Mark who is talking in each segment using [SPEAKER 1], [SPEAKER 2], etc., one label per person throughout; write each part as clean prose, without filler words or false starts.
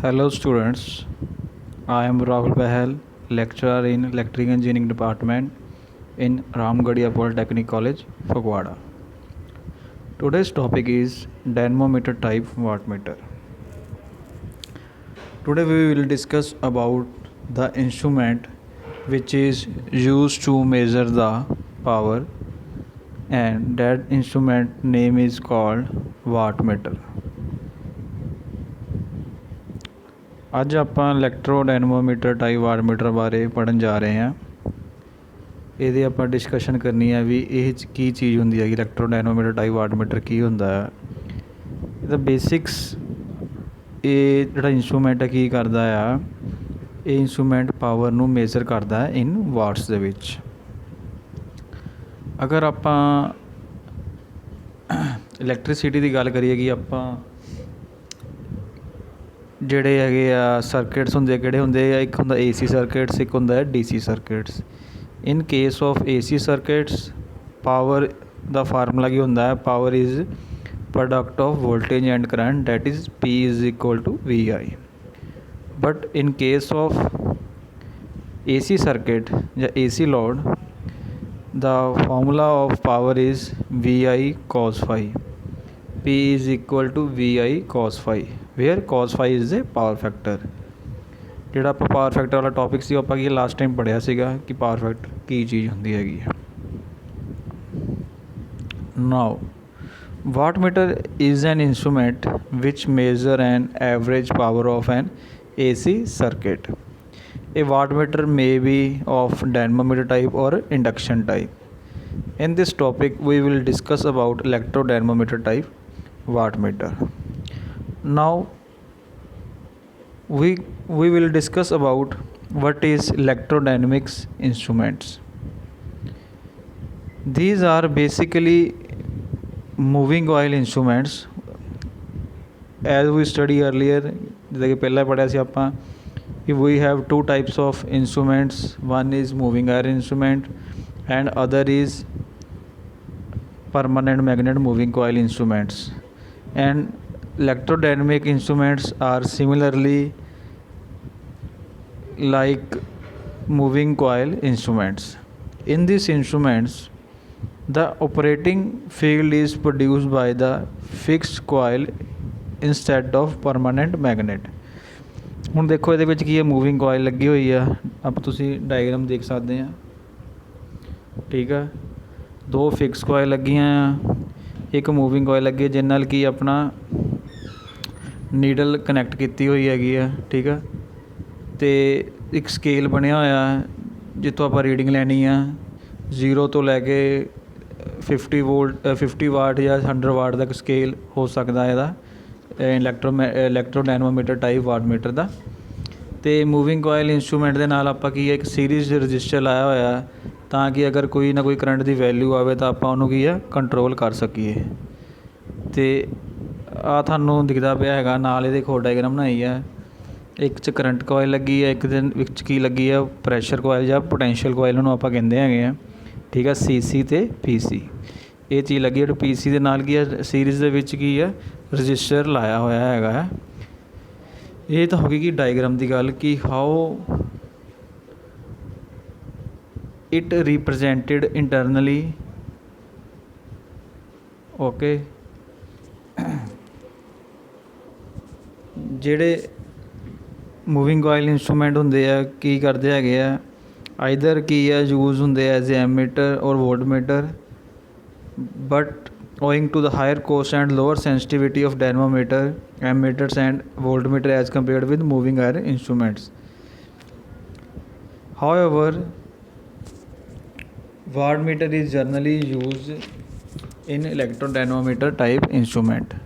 [SPEAKER 1] Hello students, I am Rahul Bahal, lecturer in Electrical Engineering Department in Ramgarhia Polytechnic College, Fagwada. Today's topic is dynamometer type wattmeter. Today we will discuss about the instrument which is used to measure the power, and that instrument name is called wattmeter. ਅੱਜ ਆਪਾਂ ਇਲੈਕਟ੍ਰੋਡਾਇਨਾਮੋਮੀਟਰ type ਵਾਟਮੀਟਰ ਬਾਰੇ ਪੜ੍ਹਨ ਜਾ ਰਹੇ ਹਾਂ। ਇਹਦੇ ਆਪਾਂ discussion ਕਰਨੀ ਹੈ ਵੀ ਇਹ ਕੀ ਚੀਜ਼ ਹੁੰਦੀ ਹੈਗੀ, ਇਲੈਕਟ੍ਰੋਡਾਇਨਾਮੋਮੀਟਰ ਟਾਈਪ ਵਾਟਮੀਟਰ ਕੀ ਹੁੰਦਾ ਹੈ, ਇਹਦਾ ਬੇਸਿਕਸ। ਇਹ ਜਿਹੜਾ ਇੰਸਟਰੂਮੈਂਟ ਹੈ ਕੀ ਕਰਦਾ ਆ, ਇਹ ਇੰਸਟਰੂਮੈਂਟ ਪਾਵਰ ਨੂੰ ਮੇਜ਼ਰ ਕਰਦਾ ਹੈ ਇਨ ਵਾਟਸ ਦੇ ਵਿੱਚ। ਅਗਰ ਆਪਾਂ ਇਲੈਕਟ੍ਰੀਸਿਟੀ ਦੀ ਗੱਲ ਕਰੀਏ ਕਿ ਆਪਾਂ ਜਿਹੜੇ ਹੈਗੇ ਆ ਸਰਕਿਟਸ ਹੁੰਦੇ ਆ, ਕਿਹੜੇ ਹੁੰਦੇ ਆ, ਇੱਕ ਹੁੰਦਾ AC ਸਰਕਿਟਸ, ਇੱਕ ਹੁੰਦਾ DC circuits. In case of AC circuits power ਦਾ ਫਾਰਮੂਲਾ ਕੀ ਹੁੰਦਾ ਹੈ, power is product of voltage and current, that is P is equal to VI। But in case of AC circuit ਜਾਂ AC load the formula of power is VI cos phi, P is equal to VI cos phi, where cos phi is a power factor। ਜਿਹੜਾ ਆਪਾਂ power factor ਵਾਲਾ topic ਸੀ ਆਪਾਂ ਕੀ last time ਪੜ੍ਹਿਆ ਸੀਗਾ ਕਿ power factor ਕੀ ਚੀਜ਼ ਹੁੰਦੀ ਹੈਗੀ ਹੈ। ਨਾਓ ਵਾਟਮੀਟਰ is an instrument which measure an average power of an AC circuit। A wattmeter may be of dynamometer type or induction type. In this topic we will discuss about electrodynamometer type wattmeter. Now we will discuss about what is electrodynamics instruments. These are basically moving coil instruments, as we study earlier, ਜਿੱਦਾਂ ਕਿ ਪਹਿਲਾਂ ਪੜ੍ਹਿਆ ਸੀ ਆਪਾਂ। We have two types of instruments, one is moving iron instrument and other is permanent magnet moving coil instruments, and electrodynamic instruments are similarly like moving coil instruments. In these instruments the operating field is produced by the fixed coil instead of permanent magnet। ਹੁਣ ਦੇਖੋ ਇਹਦੇ ਵਿੱਚ ਕੀ ਹੈ, moving ਕੋਇਲ ਲੱਗੀ ਹੋਈ ਆ, ਆਪਾਂ ਤੁਸੀਂ ਡਾਇਗਰਾਮ ਦੇਖ ਸਕਦੇ ਆ, ਠੀਕ ਆ। ਦੋ ਫਿਕਸ ਕੋਇਲ ਲੱਗੀਆਂ ਆ, ਇੱਕ ਮੂਵਿੰਗ ਕੋਇਲ ਲੱਗੀ ਹੈ ਜਿਹਦੇ ਨਾਲ ਕੀ ਆਪਣਾ ਨੀਡਲ ਕਨੈਕਟ ਕੀਤੀ ਹੋਈ ਹੈਗੀ ਆ, ਠੀਕ ਆ। ਅਤੇ ਇੱਕ ਸਕੇਲ ਬਣਿਆ ਹੋਇਆ ਜਿੱਥੋਂ ਆਪਾਂ ਰੀਡਿੰਗ ਲੈਣੀ ਆ, 0 ਤੋਂ ਲੈ ਕੇ 50 ਵਾਟ ਜਾਂ 100 ਵਾਟ ਤੱਕ ਸਕੇਲ ਹੋ ਸਕਦਾ ਇਹਦਾ ਇਲੈਕਟ੍ਰੋਡਾਇਨਾਮੋਮੀਟਰ ਟਾਈਪ ਵਾਟਮੀਟਰ ਦਾ। ਅਤੇ ਮੂਵਿੰਗ ਕੋਇਲ ਇੰਸਟਰੂਮੈਂਟ ਦੇ ਨਾਲ ਆਪਾਂ ਕੀ ਹੈ, ਇੱਕ ਸੀਰੀਜ਼ ਰਜਿਸਟਰ ਲਾਇਆ ਹੋਇਆ ਤਾਂ ਕਿ ਅਗਰ ਕੋਈ ਨਾ ਕੋਈ ਕਰੰਟ ਦੀ ਵੈਲਿਊ ਆਵੇ ਤਾਂ ਆਪਾਂ ਉਹਨੂੰ ਕੀ ਆ ਕੰਟਰੋਲ ਕਰ ਸਕੀਏ। ਅਤੇ ਆਹ ਤੁਹਾਨੂੰ ਦਿਖਦਾ ਪਿਆ ਹੈਗਾ, ਨਾਲ ਇਹਦੇ ਇੱਕ ਹੋਰ ਡਾਇਗਰਾਮ ਬਣਾਈ ਆ, ਇੱਕ 'ਚ ਕਰੰਟ ਕੋਇਲ ਲੱਗੀ ਹੈ, ਇੱਕ ਦੇ ਵਿੱਚ ਕੀ ਲੱਗੀ ਆ ਪ੍ਰੈਸ਼ਰ ਕੋਇਲ ਜਾਂ ਪੋਟੈਂਸ਼ੀਅਲ ਕੋਇਲ ਉਹਨੂੰ ਆਪਾਂ ਕਹਿੰਦੇ ਹੈਗੇ ਆ, ਠੀਕ ਆ। CC ਅਤੇ PC ਇਹ ਚੀਜ਼ ਲੱਗੀ ਹੈ। PC ਦੇ ਨਾਲ ਕੀ ਆ ਸੀਰੀਜ਼ ਦੇ ਵਿੱਚ ਕੀ ਆ ਰਜਿਸਟਰ ਲਾਇਆ ਹੋਇਆ ਹੈਗਾ ਹੈ। ਇਹ ਤਾਂ ਹੋ ਗਈ ਕਿ ਡਾਇਗਰਾਮ ਦੀ ਗੱਲ ਕਿ ਹਾਊ ਇਟ ਰਿਪਰਜੈਂਟਡ ਇੰਟਰਨਲੀ, ਓਕੇ। ਜਿਹੜੇ ਮੂਵਿੰਗ ਕੋਇਲ ਇੰਸਟਰੂਮੈਂਟ ਹੁੰਦੇ ਆ ਕੀ ਕਰਦੇ ਹੈਗੇ ਆ, ਆਈਦਰ ਕੀ ਆ ਯੂਜ਼ ਹੁੰਦੇ ਐਜ਼ ਏ ਐਮੀਟਰ ਔਰ ਵੋਲਟਮੀਟਰ, but owing to the higher cost and lower sensitivity of dynamometer, ammeters and voltmeter as compared with moving iron instruments. However, wattmeter is generally used in electrodynamometer type instrument।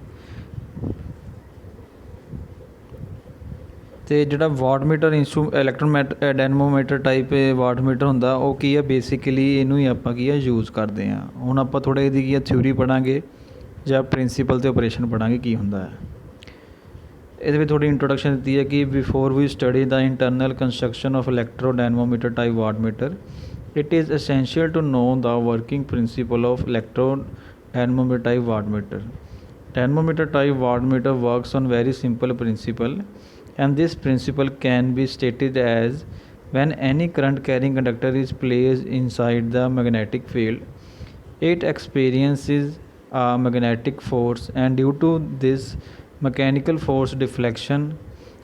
[SPEAKER 1] ਅਤੇ ਜਿਹੜਾ ਵਾਟਮੀਟਰ ਇਲੈਕਟ੍ਰੋਡਾਇਨਾਮੋਮੀਟਰ type ਵਾਟਮੀਟਰ ਹੁੰਦਾ ਉਹ ਕੀ ਆ, basically ਇਹਨੂੰ ਹੀ ਆਪਾਂ ਕੀ ਆ use ਕਰਦੇ ਹਾਂ। ਹੁਣ ਆਪਾਂ ਥੋੜ੍ਹਾ ਇਹਦੀ ਕੀ ਆ ਥਿਊਰੀ ਪੜ੍ਹਾਂਗੇ ਜਾਂ ਪ੍ਰਿੰਸੀਪਲ ਅਤੇ ਓਪਰੇਸ਼ਨ ਪੜ੍ਹਾਂਗੇ ਕੀ ਹੁੰਦਾ ਹੈ। ਇਹਦੇ ਵਿੱਚ ਥੋੜ੍ਹੀ ਇੰਟਰੋਡਕਸ਼ਨ ਦਿੱਤੀ ਹੈ ਕਿ before we study the internal construction of electrodynamometer type wattmeter, it is essential to know the working principle of electrodynamometer type wattmeter. Dynamometer type wattmeter works on very simple principle. and this principle can be stated as when any current carrying conductor is placed inside the magnetic field, it experiences a magnetic force, and due to this mechanical force, deflection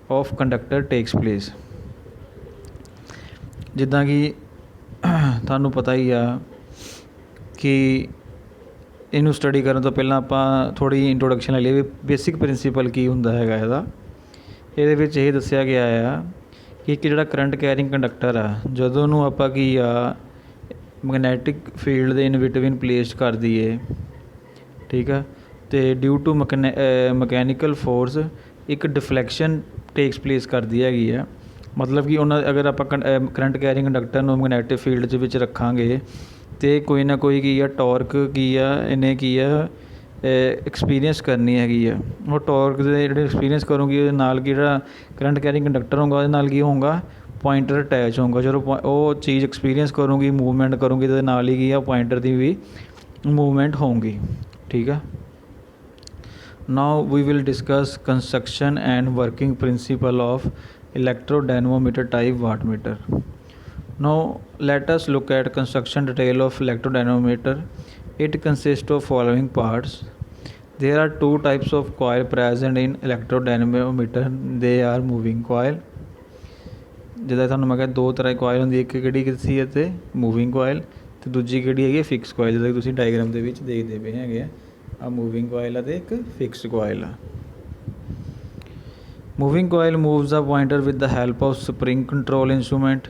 [SPEAKER 1] of conductor takes place. ਜਿੱਦਾਂ ਕਿ ਤੁਹਾਨੂੰ ਪਤਾ ਹੀ ਆ ਕਿ ਇਹਨੂੰ study ਕਰਨ ਤੋਂ ਪਹਿਲਾਂ ਆਪਾਂ ਥੋੜ੍ਹੀ ਇੰਟਰੋਡਕਸ਼ਨ ਲੈ ਲਈਏ ਵੀ ਬੇਸਿਕ ਪ੍ਰਿੰਸੀਪਲ ਕੀ ਹੁੰਦਾ ਹੈਗਾ ਇਹਦਾ। ਇਹਦੇ ਵਿੱਚ ਇਹ ਦੱਸਿਆ ਗਿਆ ਆ ਕਿ ਇੱਕ ਜਿਹੜਾ ਕਰੰਟ ਕੈਰਿੰਗ ਕੰਡਕਟਰ ਆ, ਜਦੋਂ ਉਹਨੂੰ ਆਪਾਂ ਕੀ ਆ ਮੈਗਨੈਟਿਕ ਫੀਲਡ ਦੇ ਇਨ ਬਿਟਵੀਨ ਪਲੇਸ ਕਰ ਦਈਏ, ਠੀਕ ਆ, ਅਤੇ ਡਿਊ ਟੂ ਮਕੈਨੀਕਲ ਫੋਰਸ ਇੱਕ ਡਿਫਲੈਕਸ਼ਨ ਟੇਕਸ ਪਲੇਸ ਕਰਦੀ ਹੈਗੀ ਆ। ਮਤਲਬ ਕਿ ਉਹਨਾਂ ਅਗਰ ਆਪਾਂ ਕਰੰਟ ਕੈਰਿੰਗ ਕੰਡਕਟਰ ਨੂੰ ਮੈਗਨੈਟਿਕ ਫੀਲਡ ਦੇ ਵਿੱਚ ਰੱਖਾਂਗੇ ਅਤੇ ਕੋਈ ਨਾ ਕੋਈ ਕੀ ਆ ਟੋਰਕ ਕੀ ਆ ਇਹਨੇ ਕੀ ਆ ਐਕਸਪੀਰੀਅੰਸ ਕਰਨੀ ਹੈਗੀ ਆ। ਉਹ ਟੋਰਕ ਦੇ ਜਿਹੜੇ ਐਕਸਪੀਰੀਅੰਸ ਕਰੂੰਗੀ ਉਹਦੇ ਨਾਲ ਕੀ ਜਿਹੜਾ ਕਰੰਟ ਕੈਰਿੰਗ ਕੰਡਕਟਰ ਹੋਊਗਾ ਉਹਦੇ ਨਾਲ ਕੀ ਹੋਊਗਾ ਪੁਆਇੰਟਰ ਅਟੈਚ ਹੋਊਗਾ। ਜਦੋਂ ਉਹ ਚੀਜ਼ ਐਕਸਪੀਰੀਅੰਸ ਕਰੂੰਗੀ ਮੂਵਮੈਂਟ ਕਰੂੰਗੀ ਉਹਦੇ ਨਾਲ ਹੀ ਕੀ ਆ ਪੁਆਇੰਟਰ ਦੀ ਵੀ ਮੂਵਮੈਂਟ ਹੋਊਗੀ, ਠੀਕ ਆ। Now we will discuss construction and working principle of electrodynamometer type wattmeter. Now let us look at construction detail of electrodynamometer. It consists of following parts. There are two types of coil present in electrodynamometer. They are moving coil. ਜਿੱਦਾਂ ਤੁਹਾਨੂੰ ਮੈਂ ਕਿਹਾ ਦੋ ਤਰ੍ਹਾਂ ਦੀ ਕੋਇਲ ਹੁੰਦੀ, ਇੱਕ ਕਿਹੜੀ ਸੀ ਅਤੇ ਮੂਵਿੰਗ ਕੋਇਲ, ਅਤੇ ਦੂਜੀ ਕਿਹੜੀ ਹੈਗੀ ਫਿਕਸ ਕੋਇਲ, ਜਿੱਦਾਂ ਕਿ ਤੁਸੀਂ ਡਾਇਗਰਾਮ ਦੇ ਵਿੱਚ ਦੇਖਦੇ ਪਏ ਹੈਗੇ ਆ ਮੂਵਿੰਗ ਕੋਇਲ ਅਤੇ ਇੱਕ ਫਿਕਸ ਕੋਇਲ ਆ। Moving coil moves the pointer with the help of spring control instrument.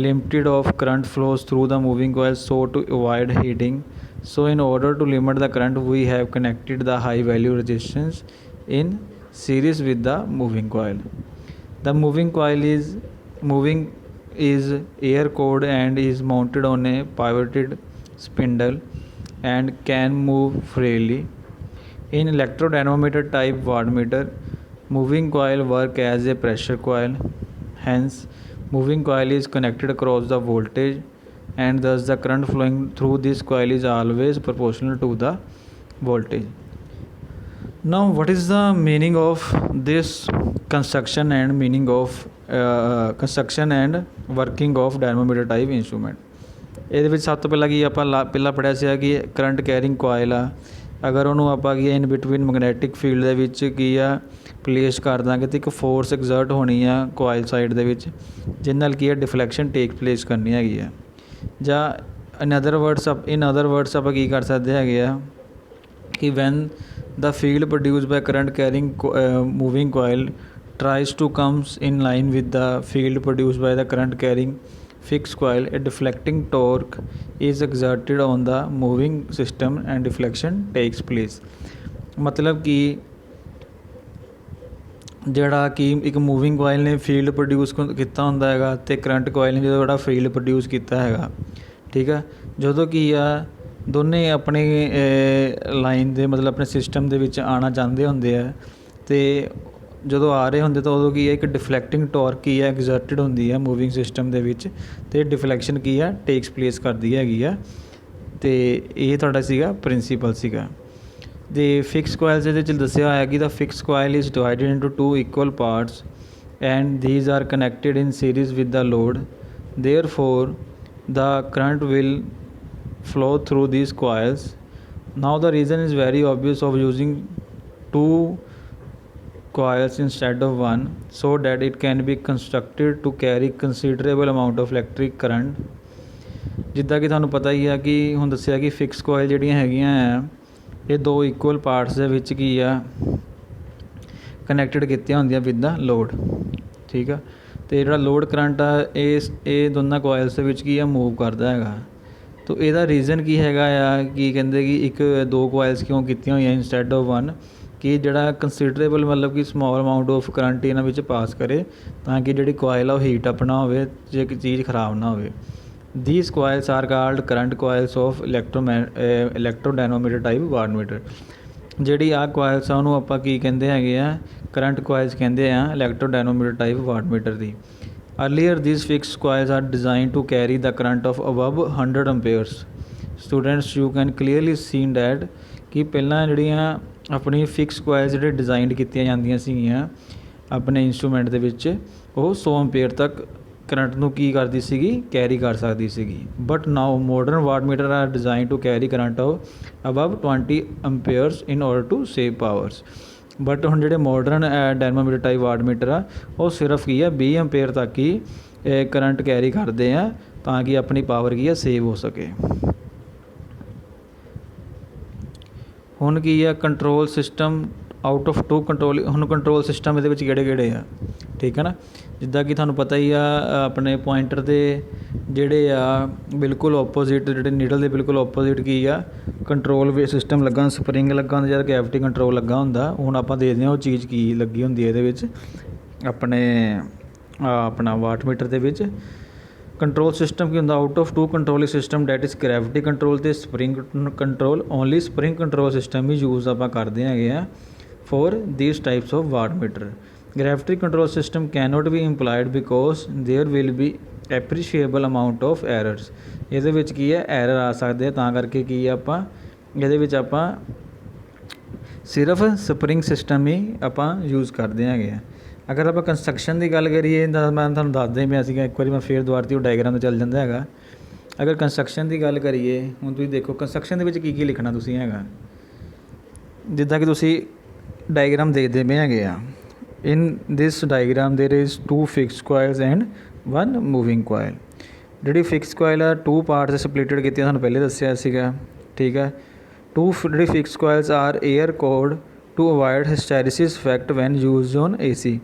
[SPEAKER 1] Limited of current flows through the moving coil so to avoid heating. So in order to limit the current, we have connected the high value resistance in series with the moving coil. The moving coil is air cooled and is mounted on a pivoted spindle and can move freely. In electrodynamometer type wattmeter, moving coil work as a pressure coil. Hence, moving coil is connected across the voltage and thus the current flowing through this coil is always proportional to the voltage. Now, what is the meaning of this construction and meaning of construction and working of dynamometer type instrument? ਇਹਦੇ ਵਿੱਚ ਸਭ ਤੋਂ ਪਹਿਲਾਂ ਕੀ ਆਪਾਂ ਪਹਿਲਾਂ ਪੜ੍ਹਿਆ ਸੀ ਕਿ current carrying ਕੋਇਲ ਆ, ਅਗਰ ਉਹਨੂੰ ਆਪਾਂ ਕੀ ਇਨ ਬਿਟਵੀਨ ਮੈਗਨੈਟਿਕ ਫੀਲਡ ਦੇ ਵਿੱਚ ਕੀ ਆ ਪਲੇਸ ਕਰ ਦਾਂਗੇ ਅਤੇ ਇੱਕ ਫੋਰਸ ਐਗਜ਼ਰਟ ਹੋਣੀ ਆ ਕੋਇਲ ਸਾਈਡ ਦੇ ਵਿੱਚ, ਜਿਹਦੇ ਨਾਲ ਕੀ ਆ ਡਿਫਲੈਕਸ਼ਨ ਟੇਕ ਪਲੇਸ ਕਰਨੀ ਹੈਗੀ ਆ। ਜਾਂ ਇਨ ਅਦਰ ਵਰਡਸ ਆਪਾਂ ਕੀ ਕਰ ਸਕਦੇ ਹੈਗੇ ਆ ਕਿ van the field produced by current carrying moving coil tries to comes in line with the field produced by the current carrying fixed coil, a deflecting torque is exerted on the moving system and deflection takes place. मतलब कि ਜਿਹੜਾ ਕਿ ਇੱਕ moving ਕੋਇਲ ਨੇ field produce ਕੀਤਾ ਹੁੰਦਾ ਹੈਗਾ ਅਤੇ ਕਰੰਟ ਕੋਇਲ ਨੇ ਜਦੋਂ ਜਿਹੜਾ ਫੀਲਡ ਪ੍ਰੋਡਿਊਸ ਕੀਤਾ ਹੈਗਾ, ਠੀਕ ਆ, ਜਦੋਂ ਕੀ ਆ ਦੋਨੇ ਆਪਣੇ ਲਾਈਨ ਦੇ ਮਤਲਬ ਆਪਣੇ ਸਿਸਟਮ ਦੇ ਵਿੱਚ ਆਉਣਾ ਚਾਹੁੰਦੇ ਹੁੰਦੇ ਆ ਅਤੇ ਜਦੋਂ ਆ ਰਹੇ ਹੁੰਦੇ ਤਾਂ ਉਦੋਂ ਕੀ ਹੈ ਇੱਕ ਡਿਫਲੈਕਟਿੰਗ ਟੋਰਕ ਕੀ ਹੈ ਐਗਜ਼ਰਟਿਡ ਹੁੰਦੀ ਹੈ ਮੂਵਿੰਗ ਸਿਸਟਮ ਦੇ ਵਿੱਚ ਅਤੇ ਡਿਫਲੈਕਸ਼ਨ ਕੀ ਆ ਟੇਕਸ ਪਲੇਸ ਕਰਦੀ ਹੈਗੀ ਆ। ਅਤੇ ਇਹ ਤੁਹਾਡਾ ਸੀਗਾ ਪ੍ਰਿੰਸੀਪਲ ਸੀਗਾ। ਦੇ ਫਿਕਸ ਕੋਇਲਸ ਇਹਦੇ 'ਚ ਦੱਸਿਆ ਹੋਇਆ ਕਿ the fix coil is divided into 2 equal parts and these are connected in series with the load, therefore the current will flow through these coils. Now the reason is very obvious of using 2 coils instead of 1 so that it can be constructed to carry considerable amount of electric current. ਜਿੱਦਾਂ ਕਿ ਤੁਹਾਨੂੰ ਪਤਾ ਹੀ ਆ ਕਿ ਹੁਣ ਦੱਸਿਆ ਕਿ fix ਕੋਇਲ ਜਿਹੜੀਆਂ ਹੈਗੀਆਂ ਆ ਇਹ 2 ਇਕੁਅਲ ਪਾਰਟਸ ਦੇ ਵਿੱਚ ਕੀ ਆ ਕਨੈਕਟਡ ਕੀਤੀਆਂ ਹੁੰਦੀਆਂ ਵਿਦ ਦਾ ਲੋਡ, ਠੀਕ ਆ। ਅਤੇ ਜਿਹੜਾ ਲੋਡ ਕਰੰਟ ਆ ਇਹ ਦੋਨਾਂ ਕੋਇਲਸ ਦੇ ਵਿੱਚ ਕੀ ਆ ਮੂਵ ਕਰਦਾ ਹੈਗਾ। ਤਾਂ ਇਹਦਾ ਰੀਜ਼ਨ ਕੀ ਹੈਗਾ ਆ ਕਿ ਕਹਿੰਦੇ ਕਿ 2 ਕੋਇਲਸ ਕਿਉਂ ਕੀਤੀਆਂ ਹੋਈਆਂ ਇੰਸਟੈਡ ਆਫ 1 ਕਿ ਜਿਹੜਾ ਕੰਸੀਡਰੇਬਲ ਮਤਲਬ ਕਿ ਸਮੋਲ ਅਮਾਊਂਟ ਆਫ ਕਰੰਟ ਇਹਨਾਂ ਵਿੱਚ ਪਾਸ ਕਰੇ ਤਾਂ ਕਿ ਜਿਹੜੀ ਕੋਇਲ ਆ ਉਹ ਹੀਟ ਅਪ ਨਾ ਹੋਵੇ ਜੇ ਕਿ ਚੀਜ਼ ਖਰਾਬ ਨਾ ਹੋਵੇ। These coils are called current coils of electrodynamometer type wattmeter. ਜਿਹੜੀ ਆਹ ਕੋਇਲਸ ਆ ਉਹਨੂੰ ਆਪਾਂ ਕੀ ਕਹਿੰਦੇ ਹੈਗੇ ਆ ਕਰੰਟ ਕੋਇਲਸ ਕਹਿੰਦੇ ਆ ਇਲੈਕਟ੍ਰੋਡਾਇਨਾਮੋਮੀਟਰ type ਵਾਟਮੀਟਰ the. Earlier these fixed coils are designed to carry the current of above 100 amperes. Students, you can clearly see that ਕਿ ਪਹਿਲਾਂ ਜਿਹੜੀਆਂ ਆਪਣੀ ਫਿਕਸ ਕੋਇਲਸ ਜਿਹੜੇ ਡਿਜ਼ਾਈਨ ਕੀਤੀਆਂ ਜਾਂਦੀਆਂ ਸੀਗੀਆਂ ਆਪਣੇ ਇੰਸਟਰੂਮੈਂਟ ਦੇ ਵਿੱਚ ਉਹ 100 ਐਂਪੀਅਰ ਤੱਕ ਕਰੰਟ ਨੂੰ ਕੀ ਕਰਦੀ ਸੀਗੀ, ਕੈਰੀ ਕਰ ਸਕਦੀ ਸੀਗੀ। But now modern wattmeter are design to carry current of above 20 amperes in order to save powers. But ਹੁਣ ਜਿਹੜੇ ਮੋਡਰਨ ਡਾਇਨਾਮੋਮੀਟਰ ਟਾਈਪ ਵਾਟਮੀਟਰ ਆ ਉਹ ਸਿਰਫ ਕੀ ਆ 20 ਐਂਪੀਅਰ ਤੱਕ ਹੀ ਕਰੰਟ ਕੈਰੀ ਕਰਦੇ ਆ ਤਾਂ ਕਿ ਆਪਣੀ ਪਾਵਰ ਕੀ ਆ ਸੇਵ ਹੋ ਸਕੇ। ਹੁਣ ਕੀ ਆ control system out of 2 control. ਹੁਣ ਕੰਟਰੋਲ ਸਿਸਟਮ ਇਹਦੇ ਵਿੱਚ ਕਿਹੜੇ ਆ, ਠੀਕ ਹੈ ਨਾ। ਜਿੱਦਾਂ ਕਿ ਤੁਹਾਨੂੰ ਪਤਾ ਹੀ ਆ ਆਪਣੇ ਪੁਆਇੰਟਰ ਦੇ ਜਿਹੜੇ ਆ ਬਿਲਕੁਲ ਓਪੋਜ਼ਿਟ, ਜਿਹੜੇ ਨੀਡਲ ਦੇ ਬਿਲਕੁਲ ਓਪੋਜ਼ਿਟ ਕੀ ਆ ਕੰਟਰੋਲ ਵੇ ਸਿਸਟਮ ਲੱਗਾ, ਸਪਰਿੰਗ ਲੱਗਾ ਹੁੰਦਾ ਜਾਂ ਕੈਵਿਟੀ ਕੰਟਰੋਲ ਲੱਗਾ ਹੁੰਦਾ। ਹੁਣ ਆਪਾਂ ਦੇਖਦੇ ਹਾਂ ਉਹ ਚੀਜ਼ ਕੀ ਲੱਗੀ ਹੁੰਦੀ ਹੈ ਇਹਦੇ ਵਿੱਚ ਆਪਣਾ ਵਾਟਮੀਟਰ ਦੇ ਵਿੱਚ। ਕੰਟਰੋਲ ਸਿਸਟਮ ਕੀ ਹੁੰਦਾ, out of 2 controlling system that is gravity control ਅਤੇ spring control. Only spring control system ਹੀ ਯੂਜ਼ ਆਪਾਂ ਕਰਦੇ ਹੈਗੇ ਆ for these types of wattmeter. Gravity control system cannot be implied because there will be appreciable amount of errors. ਇਹਦੇ ਵਿੱਚ ਕੀ ਹੈ error ਆ ਸਕਦੇ ਆ, ਤਾਂ ਕਰਕੇ ਕੀ ਆ ਆਪਾਂ ਇਹਦੇ ਵਿੱਚ ਆਪਾਂ ਸਿਰਫ ਸਪਰਿੰਗ ਸਿਸਟਮ ਹੀ ਆਪਾਂ ਯੂਜ਼ ਕਰਦੇ ਹੈਗੇ ਆ। ਅਗਰ ਆਪਾਂ ਕੰਸਟਰਕਸ਼ਨ ਦੀ ਗੱਲ ਕਰੀਏ ਤਾਂ ਮੈਂ ਤੁਹਾਨੂੰ ਦੱਸਦਾ ਹੀ ਪਿਆ ਸੀਗਾ, ਇੱਕ ਵਾਰੀ ਮੈਂ ਫੇਰ ਦੁਬਾਰਾ ਤੋਂ ਡਾਇਗਰਾਮ 'ਤੇ ਚੱਲ ਜਾਂਦਾ ਹੈਗਾ। ਅਗਰ ਕੰਸਟਰਕਸ਼ਨ ਦੀ ਗੱਲ ਕਰੀਏ, ਹੁਣ ਤੁਸੀਂ ਦੇਖੋ ਕੰਸਟਰਕਸ਼ਨ ਦੇ ਵਿੱਚ ਕੀ ਕੀ ਲਿਖਣਾ ਤੁਸੀਂ ਹੈਗਾ। ਜਿੱਦਾਂ ਕਿ ਤੁਸੀਂ ਡਾਇਗਰਾਮ ਦੇਖਦੇ ਪਏ ਹੈਗੇ ਆ। In this diagram there is 2 fixed coils and 1 moving coil. ਜਿਹੜੀ ਫਿਕਸ ਕੋਇਲ ਆ 2 ਪਾਰਟਸ ਸਪਲਿਟਡ ਕੀਤੀਆਂ, ਤੁਹਾਨੂੰ ਪਹਿਲੇ ਦੱਸਿਆ ਸੀਗਾ, ਠੀਕ ਹੈ। ਜਿਹੜੀ fix coils are air cored to avoid hysteresis effect when used on AC।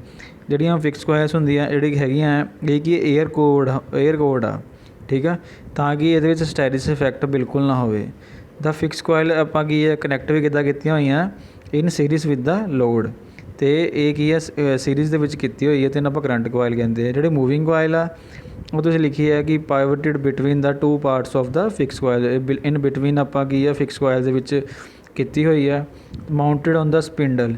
[SPEAKER 1] ਜਿਹੜੀਆਂ ਫਿਕਸ ਕੋਇਲਸ ਹੁੰਦੀਆਂ ਜਿਹੜੀ ਹੈਗੀਆਂ ਇਹ ਕੀ ਏਅਰ ਕੋਡ ਆ, ਠੀਕ ਆ, ਤਾਂ ਕਿ ਇਹਦੇ ਵਿੱਚ ਹਿਸਟੈਰੀਸਿਸ ਇਫੈਕਟ ਬਿਲਕੁਲ ਨਾ ਹੋਵੇ। ਦਾ ਫਿਕਸ ਕੋਇਲ ਆਪਾਂ ਕੀ ਹੈ ਕਨੈਕਟ ਵੀ ਕਿੱਦਾਂ ਕੀਤੀਆਂ ਹੋਈਆਂ ਇਨ ਸੀਰੀਜ਼ ਵਿਦ ਦਾ ਲੋਡ, ਅਤੇ ਇਹ ਕੀ ਹੈ ਸੀਰੀਜ਼ ਦੇ ਵਿੱਚ ਕੀਤੀ ਹੋਈ ਹੈ, ਅਤੇ ਇਹਨੂੰ ਆਪਾਂ ਕਰੰਟ ਕੋਇਲ ਕਹਿੰਦੇ ਆ। ਜਿਹੜੇ ਮੂਵਿੰਗ ਕੋਇਲ ਆ ਉਹ ਤੁਸੀਂ ਲਿਖੀ ਹੈ ਕਿ pivoted between the 2 parts of the fix coil. In between ਆਪਾਂ ਕੀ ਆ ਫਿਕਸ ਕੋਇਲ ਦੇ ਵਿੱਚ ਕੀਤੀ ਹੋਈ ਆ। ਮਾਊਂਟਡ ਔਨ ਦਾ ਸਪਿੰਡਲ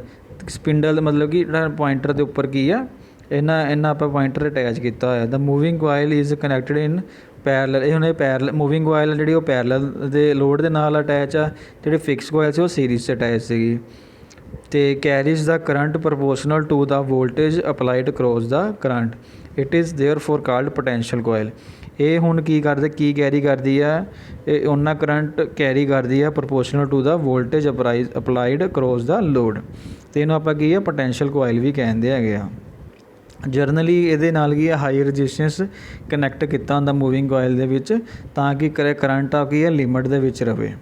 [SPEAKER 1] ਦਾ ਮਤਲਬ ਕਿ ਜਿਹੜਾ ਪੁਆਇੰਟਰ ਦੇ ਉੱਪਰ ਕੀ ਆ ਇਹਨਾਂ ਆਪਾਂ ਪੁਆਇੰਟਰ ਅਟੈਚ ਕੀਤਾ ਹੋਇਆ। The moving coil is connected in parallel. ਇਹ ਹੁਣ ਇਹ ਪੈਰਲਲ ਮੂਵਿੰਗ ਕੋਇਲ ਜਿਹੜੀ ਉਹ ਪੈਰਲਲ ਦੇ ਲੋਡ ਦੇ ਨਾਲ ਅਟੈਚ ਆ, ਜਿਹੜੇ ਫਿਕਸ ਕੋਇਲ ਸੀ ਉਹ ਸੀਰੀਜ਼ 'ਚ ਅਟੈਚ ਸੀਗੀ। ਅਤੇ carries the current proportional to the voltage applied across the current, it is therefore called potential coil. ਇਹ ਹੁਣ ਕੀ ਕੈਰੀ ਕਰਦੀ ਆ, ਇਹ ਉਹਨਾਂ ਕਰੰਟ ਕੈਰੀ ਕਰਦੀ ਆ proportional to the voltage applied across the load, ਅਤੇ ਇਹਨੂੰ ਆਪਾਂ ਕੀ ਆ ਪੋਟੈਂਸ਼ੀਅਲ ਕੋਇਲ ਵੀ ਕਹਿੰਦੇ ਹੈਗੇ ਆ। ਜਰਨਲੀ ਇਹਦੇ ਨਾਲ ਕੀ ਆ ਹਾਈ ਰਜਿਸਟੈਂਸ ਕਨੈਕਟ ਕੀਤਾ ਹੁੰਦਾ ਮੂਵਿੰਗ ਕੋਇਲ ਦੇ ਵਿੱਚ, ਤਾਂ ਕਿ ਕਰੰਟ ਆ ਕੀ ਆ ਲਿਮਿਟ ਦੇ ਵਿੱਚ ਰਵੇ,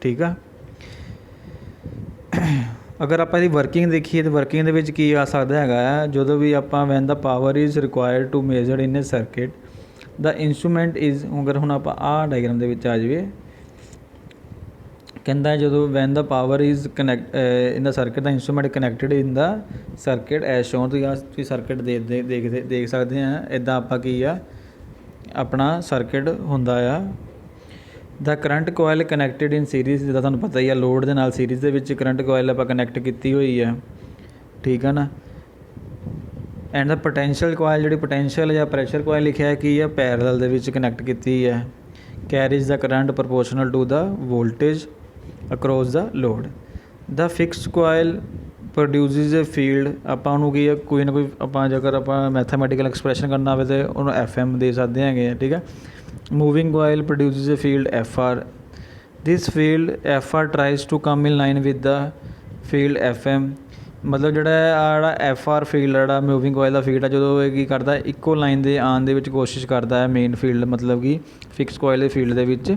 [SPEAKER 1] ਠੀਕ ਆ। ਅਗਰ ਆਪਾਂ ਇਹਦੀ ਵਰਕਿੰਗ ਦੇਖੀਏ ਤਾਂ ਵਰਕਿੰਗ ਦੇ ਵਿੱਚ ਕੀ ਆ ਸਕਦਾ ਹੈਗਾ ਆ, ਜਦੋਂ ਵੀ ਆਪਾਂ when the power is required to measure in a circuit the instrument is. ਅਗਰ ਹੁਣ ਆਪਾਂ ਆਹ ਡਾਇਗਰਾਮ ਦੇ ਵਿੱਚ ਆ ਜਾਈਏ, ਕਹਿੰਦਾ ਜਦੋਂ when the power is in the circuit the instrument connected in the circuit as shown. ਤੁਸੀਂ ਸਰਕਿਟ ਦੇਖ ਸਕਦੇ ਆ, ਇੱਦਾਂ ਆਪਾਂ ਕੀ ਆ ਆਪਣਾ ਸਰਕਿਟ ਹੁੰਦਾ ਆ। ਦਾ ਕਰੰਟ ਕੋਇਲ ਕਨੈਕਟਡ ਇਨ ਸੀਰੀਜ਼, ਜਿੱਦਾਂ ਤੁਹਾਨੂੰ ਪਤਾ ਹੀ ਆ ਲੋਡ ਦੇ ਨਾਲ ਸੀਰੀਜ਼ ਦੇ ਵਿੱਚ ਕਰੰਟ ਕੋਇਲ ਆਪਾਂ ਕਨੈਕਟ ਕੀਤੀ ਹੋਈ ਆ, ਠੀਕ ਆ ਨਾ। ਐਂਡ ਦਾ ਪੋਟੈਂਸ਼ੀਅਲ ਕੋਇਲ, ਜਿਹੜੀ ਪੋਟੈਂਸ਼ੀਅਲ ਜਾਂ ਪ੍ਰੈਸ਼ਰ ਕੋਇਲ ਲਿਖਿਆ ਕੀ ਆ ਪੈਰਲਲ ਦੇ ਵਿੱਚ ਕਨੈਕਟ ਕੀਤੀ ਹੈ। Carries the current proportional to the voltage across the load. The fixed coil produces a field. ਆਪਾਂ ਉਹਨੂੰ ਕੀ ਆ ਕੋਈ ਨਾ ਕੋਈ ਆਪਾਂ ਜੇਕਰ ਆਪਾਂ ਮੈਥਾਮੈਟੀਕਲ ਐਕਸਪ੍ਰੈਸ਼ਨ ਕਰਨਾ ਹੋਵੇ ਤਾਂ ਉਹਨੂੰ FM ਦੇ ਸਕਦੇ ਹੈਗੇ ਆ, ਠੀਕ ਆ। Moving coil produces a field FR। This field FR tries to come in line with the field FM। ਮਤਲਬ ਜਿਹੜਾ FR ਫੀਲਡ ਜਿਹੜਾ ਮੂਵਿੰਗ ਕੋਇਲ ਦਾ ਫੀਲਡ ਆ, ਜਦੋਂ ਇਹ ਕੀ ਕਰਦਾ ਇੱਕੋ ਲਾਈਨ ਦੇ ਆਉਣ ਦੇ ਵਿੱਚ ਕੋਸ਼ਿਸ਼ ਕਰਦਾ ਹੈ ਮੇਨ ਫੀਲਡ ਮਤਲਬ ਕਿ ਫਿਕਸ ਕੋਇਲ ਦੇ ਫੀਲਡ ਦੇ ਵਿੱਚ,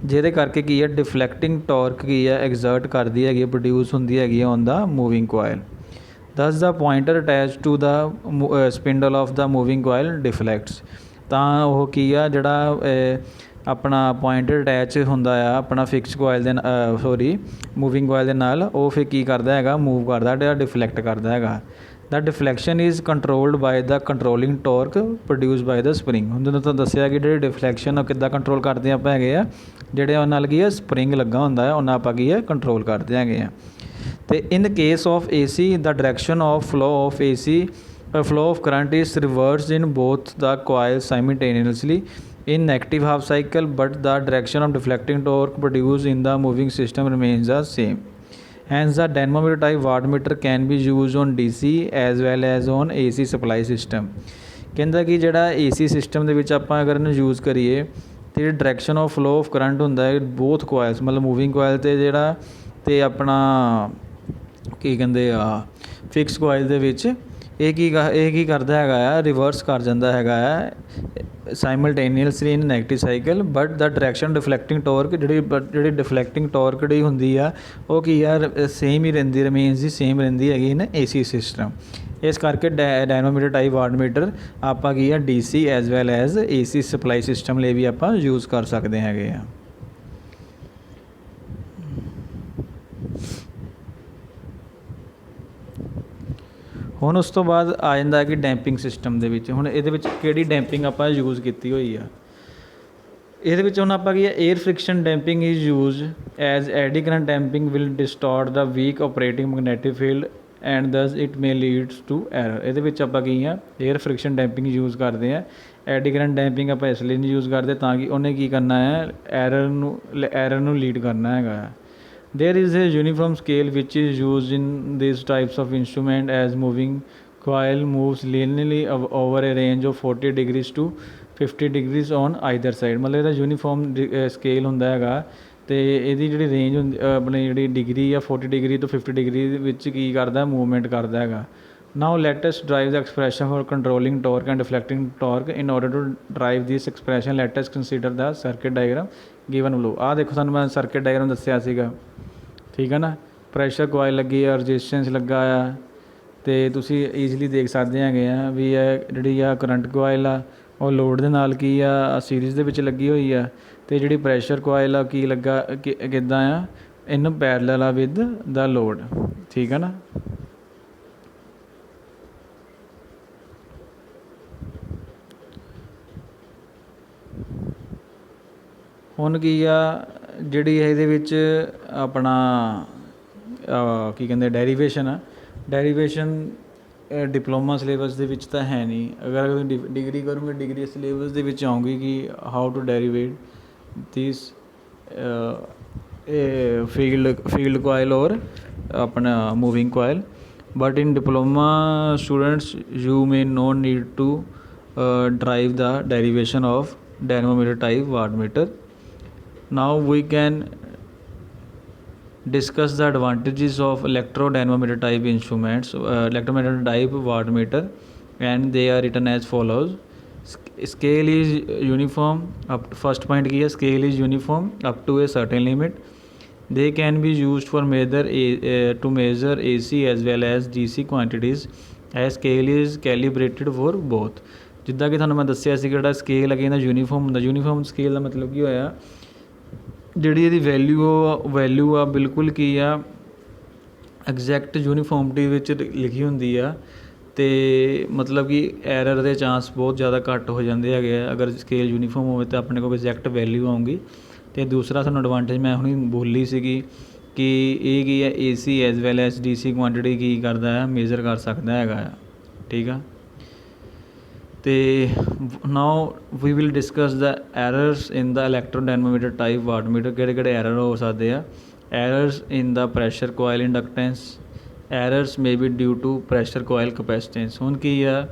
[SPEAKER 1] ਜਿਹਦੇ ਕਰਕੇ ਕੀ ਹੈ ਡਿਫਲੈਕਟਿੰਗ ਟੋਰਕ ਕੀ ਹੈ ਐਗਜ਼ਰਟ ਕਰਦੀ ਹੈਗੀ, ਪ੍ਰੋਡਿਊਸ ਹੁੰਦੀ ਹੈਗੀ on the moving coil. Thus the pointer attach to the spindle of the moving coil deflects. ਤਾਂ ਉਹ ਕੀ ਆ ਜਿਹੜਾ ਆਪਣਾ ਪੁਆਇੰਟਰ ਅਟੈਚ ਹੁੰਦਾ ਆ ਆਪਣਾ ਫਿਕਸ ਕੋਇਲ ਦੇ ਮੂਵਿੰਗ ਕੋਇਲ ਦੇ ਨਾਲ, ਉਹ ਫਿਰ ਕੀ ਕਰਦਾ ਹੈਗਾ ਮੂਵ ਕਰਦਾ ਜਾਂ ਡਿਫਲੈਕਟ ਕਰਦਾ ਹੈਗਾ। The deflection is controlled by the controlling torque produce by the spring. ਹੁਣ ਜਦੋਂ ਤੁਹਾਨੂੰ ਦੱਸਿਆ ਕਿ ਜਿਹੜੇ ਡਿਫਲੈਕਸ਼ਨ ਉਹ ਕਿੱਦਾਂ ਕੰਟਰੋਲ ਕਰਦੇ ਆਪਾਂ ਹੈਗੇ ਆ, ਜਿਹੜੇ ਉਹਨਾਂ ਨਾਲ ਕੀ ਆ ਸਪਰਿੰਗ ਲੱਗਾ ਹੁੰਦਾ ਹੈ ਉਹਨਾਂ ਆਪਾਂ ਕੀ ਆ ਕੰਟਰੋਲ ਕਰਦੇ ਹੈਗੇ ਆ। ਅਤੇ ਇਨ case of AC the direction of flow of current is reversed in both the coils simultaneously in negative half cycle, but the direction of deflecting torque produced in the moving system remains the same। Hence the dynamometer type wattmeter can be used on DC as well as on AC supply system। ਕਹਿੰਦਾ ਕਿ ਜਿਹੜਾ AC system ਦੇ ਵਿੱਚ ਆਪਾਂ ਅਗਰ ਇਹਨੂੰ use ਕਰੀਏ ਤੇ ਜਿਹੜੀ direction of flow of current ਹੁੰਦਾ ਹੈ ਬੋਥ ਕੋਇਲਸ ਮਤਲਬ ਮੂਵਿੰਗ ਕੋਇਲ ਤੇ ਜਿਹੜਾ ਤੇ ਆਪਣਾ ਕੀ ਕਹਿੰਦੇ ਆ ਫਿਕਸ ਕੋਇਲ ਦੇ ਵਿੱਚ ਇਹ ਕੀ ਕਰਦਾ ਹੈਗਾ ਆ ਰਿਵਰਸ ਕਰ ਜਾਂਦਾ ਹੈਗਾ ਆ simultaneously in negative cycle. But the direction deflecting torque ਜਿਹੜੀ ਡਿਫਲੈਕਟਿੰਗ ਟੋਰਕ ਜਿਹੜੀ ਹੁੰਦੀ ਆ ਉਹ ਕੀ ਆ ਸੇਮ ਹੀ ਰਹਿੰਦੀ ਰਿਮੇਨਸ ਦੀ ਸੇਮ ਰਹਿੰਦੀ ਹੈਗੀ ਇਨ AC ਸਿਸਟਮ। ਇਸ ਕਰਕੇ ਡਾਇਨਾਮੋਮੀਟਰ ਟਾਈਪ ਵਾਟਮੀਟਰ ਆਪਾਂ ਕੀ ਆ DC as well as AC supply system ਲਈ ਵੀ ਆਪਾਂ ਯੂਜ਼ ਕਰ ਸਕਦੇ ਹੈਗੇ ਆ। ਹੁਣ ਉਸ ਤੋਂ ਬਾਅਦ ਆ ਜਾਂਦਾ ਕਿ ਡੈਂਪਿੰਗ ਸਿਸਟਮ ਦੇ ਵਿੱਚ ਹੁਣ ਇਹਦੇ ਵਿੱਚ ਕਿਹੜੀ ਡੈਂਪਿੰਗ ਆਪਾਂ ਯੂਜ਼ ਕੀਤੀ ਹੋਈ ਆ। ਇਹਦੇ ਵਿੱਚ ਹੁਣ ਆਪਾਂ ਕੀ ਹੈ air friction damping is use as eddy current damping will distort the weak operating magnetic field and thus it may leads to error. ਇਹਦੇ ਵਿੱਚ ਆਪਾਂ ਕੀ ਆ ਏਅਰ ਫ੍ਰਿਕਸ਼ਨ ਡੈਂਪਿੰਗ ਯੂਜ਼ ਕਰਦੇ ਆ। ਐਡੀ ਕਰੰਟ ਡੈਂਪਿੰਗ ਆਪਾਂ ਇਸ ਲਈ ਨਹੀਂ ਯੂਜ਼ ਕਰਦੇ ਤਾਂ ਕਿ ਉਹਨੇ ਕੀ ਕਰਨਾ ਹੈ ਐਰਰ ਨੂੰ ਲੀਡ ਕਰਨਾ ਹੈਗਾ। There is a uniform scale which is used in these types of instrument as moving coil moves linearly over a range of 40 degrees to 50 degrees on either side। ਮਤਲਬ ਇਹਦਾ ਯੂਨੀਫਾਰਮ ਸਕੇਲ ਹੁੰਦਾ ਹੈਗਾ ਅਤੇ ਇਹਦੀ ਜਿਹੜੀ range ਹੁੰਦੀ ਆਪਣੀ ਜਿਹੜੀ ਡਿਗਰੀ ਆ 40 ਡਿਗਰੀ ਤੋਂ 50 ਡਿਗਰੀ ਦੇ ਵਿੱਚ ਕੀ ਕਰਦਾ ਮੂਵਮੈਂਟ ਕਰਦਾ ਹੈਗਾ। Now let us drive the expression for controlling torque and deflecting torque। In order to drive this expression let us consider the circuit diagram given below। ਆਹ ਦੇਖੋ ਤੁਹਾਨੂੰ ਮੈਂ ਸਰਕਿਟ ਡਾਇਗਰਾਮ ਦੱਸਿਆ ਸੀਗਾ ਠੀਕ ਹੈ ਨਾ। ਪ੍ਰੈਸ਼ਰ ਕੋਇਲ ਲੱਗੀ ਆ ਰਜਿਸਟੈਂਸ ਲੱਗਾ ਆ ਅਤੇ ਤੁਸੀਂ ਈਜ਼ੀਲੀ ਦੇਖ ਸਕਦੇ ਹੈਗੇ ਆ ਵੀ ਇਹ ਜਿਹੜੀ ਆ ਕਰੰਟ ਕੋਇਲ ਆ ਉਹ ਲੋਡ ਦੇ ਨਾਲ ਕੀ ਆ ਸੀਰੀਜ਼ ਦੇ ਵਿੱਚ ਲੱਗੀ ਹੋਈ ਆ ਅਤੇ ਜਿਹੜੀ ਪ੍ਰੈਸ਼ਰ ਕੋਇਲ ਆ ਕੀ ਲੱਗਾ ਕਿੱਦਾਂ ਆ ਇਨ ਪੈਰਲਲ ਆ ਵਿਦ ਦਾ ਲੋਡ ਠੀਕ ਹੈ ਨਾ। ਹੁਣ ਕੀ ਆ ਜਿਹੜੀ ਇਹਦੇ ਵਿੱਚ ਆਪਣਾ ਕੀ ਕਹਿੰਦੇ ਡੈਰੀਵੇਸ਼ਨ ਆ ਡੈਰੀਵੇਸ਼ਨ ਡਿਪਲੋਮਾ ਸਿਲੇਬਸ ਦੇ ਵਿੱਚ ਤਾਂ ਹੈ ਨਹੀਂ। ਅਗਰ ਤੁਸੀਂ ਡਿਗਰੀ ਕਰੋਗੇ ਡਿਗਰੀ ਸਿਲੇਬਸ ਦੇ ਵਿੱਚ ਆਉਂਗੀ ਕਿ how to derivate this field coil or ਆਪਣਾ moving coil. But in diploma students you may not need to derive the derivation of dynamometer type wattmeter. Now we can discuss the advantages of electrodynamometer type instruments, electrometer type wattmeter, and they are written as follows। Scale is uniform up to first point की है scale is uniform up to a certain limit। They can be used for to measure AC as well as DC quantities as scale is calibrated for both। ਜਿੱਦਾਂ ਕਿ ਤੁਹਾਨੂੰ ਮੈਂ ਦੱਸਿਆ ਸੀ ਜਿਹੜਾ scale ਹੈਗਾ ਇਹਦਾ ਯੂਨੀਫਾਰਮ ਹੁੰਦਾ। ਯੂਨੀਫਾਰਮ ਸਕੇਲ ਦਾ ਮਤਲਬ ਕੀ ਹੋਇਆ ਜਿਹੜੀ ਇਹਦੀ ਵੈਲਿਊ ਆ ਬਿਲਕੁਲ ਕੀ ਆ ਐਗਜ਼ੈਕਟ ਯੂਨੀਫਾਰਮਿਟੀ ਵਿੱਚ ਲਿਖੀ ਹੁੰਦੀ ਆ ਅਤੇ ਮਤਲਬ ਕਿ ਐਰਰ ਦੇ ਚਾਂਸ ਬਹੁਤ ਜ਼ਿਆਦਾ ਘੱਟ ਹੋ ਜਾਂਦੇ ਹੈਗੇ ਆ ਅਗਰ ਸਕੇਲ ਯੂਨੀਫਾਰਮ ਹੋਵੇ ਤਾਂ ਆਪਣੇ ਕੋਲ ਐਗਜ਼ੈਕਟ ਵੈਲਿਊ ਆਊਗੀ। ਅਤੇ ਦੂਸਰਾ ਸਾਨੂੰ ਐਡਵਾਂਟੇਜ ਮੈਂ ਹੁਣੀ ਬੋਲੀ ਸੀਗੀ ਕਿ ਇਹ ਕੀ ਹੈ AC as well as DC quantity ਕੀ ਕਰਦਾ ਹੈ ਮੇਜ਼ਰ ਕਰ ਸਕਦਾ ਹੈਗਾ ਆ ਠੀਕ ਆ। ਅਤੇ now we will discuss the errors in the electrodynamometer type wattmeter ਕਿਹੜੇ ਐਰਰ ਹੋ ਸਕਦੇ ਆ। Errors in the pressure coil inductance errors may be due to pressure coil capacitance. ਹੁਣ ਕੀ ਆ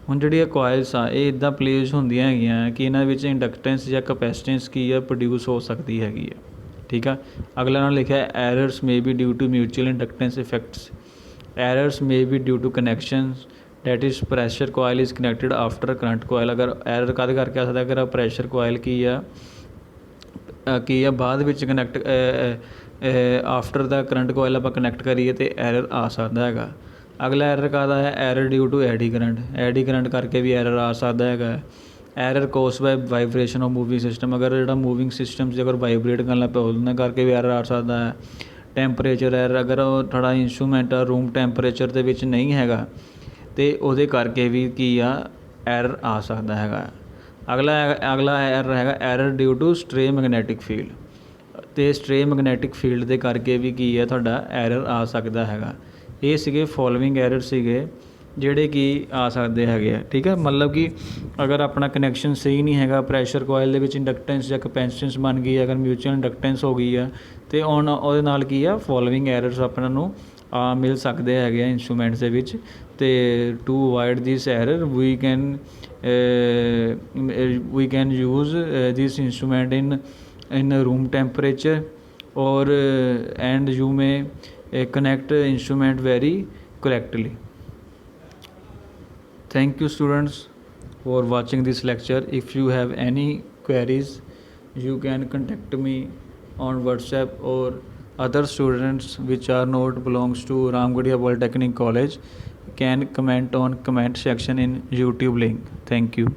[SPEAKER 1] ਹੁਣ ਜਿਹੜੀਆਂ ਕੋਇਲਸ ਆ ਇਹ ਇੱਦਾਂ ਪਲੇਸ ਹੁੰਦੀਆਂ ਹੈਗੀਆਂ ਕਿ ਇਹਨਾਂ ਵਿੱਚ ਇੰਡਕਟੈਂਸ ਜਾਂ ਕਪੈਸਿਟੈਂਸ ਕੀ ਆ ਪ੍ਰੋਡਿਊਸ ਹੋ ਸਕਦੀ ਹੈਗੀ ਆ ਠੀਕ ਆ। ਅਗਲਾ ਨਾਲ ਲਿਖਿਆ errors may be due to mutual inductance effects. Errors may be due to connections that is pressure coil is connected after current coil. ਅਗਰ ਐਰਰ ਕਾਹਦੇ ਕਰਕੇ ਆ ਸਕਦਾ ਅਗਰ ਪ੍ਰੈਸ਼ਰ ਕੋਇਲ ਕੀ ਆ ਬਾਅਦ ਵਿੱਚ ਕਨੈਕਟ ਆਫਟਰ ਦਾ ਕਰੰਟ ਕੋਇਲ ਆਪਾਂ ਕਨੈਕਟ ਕਰੀਏ ਤਾਂ ਐਰਰ ਆ ਸਕਦਾ ਹੈਗਾ। ਅਗਲਾ ਐਰਰ ਕਾਹਦਾ ਹੈ error due to eddy current ਕਰਕੇ ਵੀ ਐਰਰ ਆ ਸਕਦਾ ਹੈਗਾ। Error cause by vibration of moving system ਅਗਰ ਜਿਹੜਾ ਮੂਵਿੰਗ ਸਿਸਟਮ ਅਗਰ ਵਾਈਬਰੇਟ ਕਰਨ ਲੱਗ ਪਿਆ ਉਹਦੇ ਕਰਕੇ ਵੀ ਐਰਰ ਆ ਸਕਦਾ ਹੈ। ਟੈਂਪਰੇਚਰ ਐਰਰ ਅਗਰ ਉਹ ਤੁਹਾਡਾ ਇੰਸਟਰੂਮੈਂਟ ਰੂਮ ਟੈਂਪਰੇਚਰ ਦੇ ਵਿੱਚ ਨਹੀਂ ਹੈਗਾ ਅਤੇ ਉਹਦੇ ਕਰਕੇ ਵੀ ਕੀ ਆ ਐਰਰ ਆ ਸਕਦਾ ਹੈਗਾ। ਅਗਲਾ ਐਰਰ ਹੈਗਾ error due to stray magnetic field ਅਤੇ ਸਟਰੇ ਮੈਗਨੈਟਿਕ ਫੀਲਡ ਦੇ ਕਰਕੇ ਵੀ ਕੀ ਹੈ ਤੁਹਾਡਾ ਐਰਰ ਆ ਸਕਦਾ ਹੈਗਾ। ਇਹ ਸੀਗੇ ਫੋਲੋਇੰਗ ਐਰਰ ਸੀਗੇ ਜਿਹੜੇ ਕਿ ਆ ਸਕਦੇ ਹੈਗੇ ਆ। ਠੀਕ ਹੈ, ਮਤਲਬ ਕਿ ਅਗਰ ਆਪਣਾ ਕਨੈਕਸ਼ਨ ਸਹੀ ਨਹੀਂ ਹੈਗਾ, ਪ੍ਰੈਸ਼ਰ ਕੋਇਲ ਦੇ ਵਿੱਚ ਇੰਡਕਟੈਂਸ ਜਾਂ ਕਪੈਸਿਟੈਂਸ ਬਣ ਗਈ, ਅਗਰ ਮਿਊਚੁਅਲ ਇੰਡਕਟੈਂਸ ਹੋ ਗਈ ਆ, ਅਤੇ ਉਹਦੇ ਨਾਲ ਕੀ ਆ, ਫੋਲੋਇੰਗ ਐਰਰਸ ਆਪਾਂ ਨੂੰ ਮਿਲ ਸਕਦੇ ਹੈਗੇ ਆ ਇੰਸਟਰੂਮੈਂਟਸ ਦੇ ਵਿੱਚ। ਅਤੇ to avoid this error we can use this instrument in room temperature or and you may connect instrument very correctly. Thank you students for watching this lecture. If you have any queries, you can contact me on WhatsApp, or other students which are not belongs to Ramgarhia Polytechnic College can comment on comment section in YouTube link. Thank you.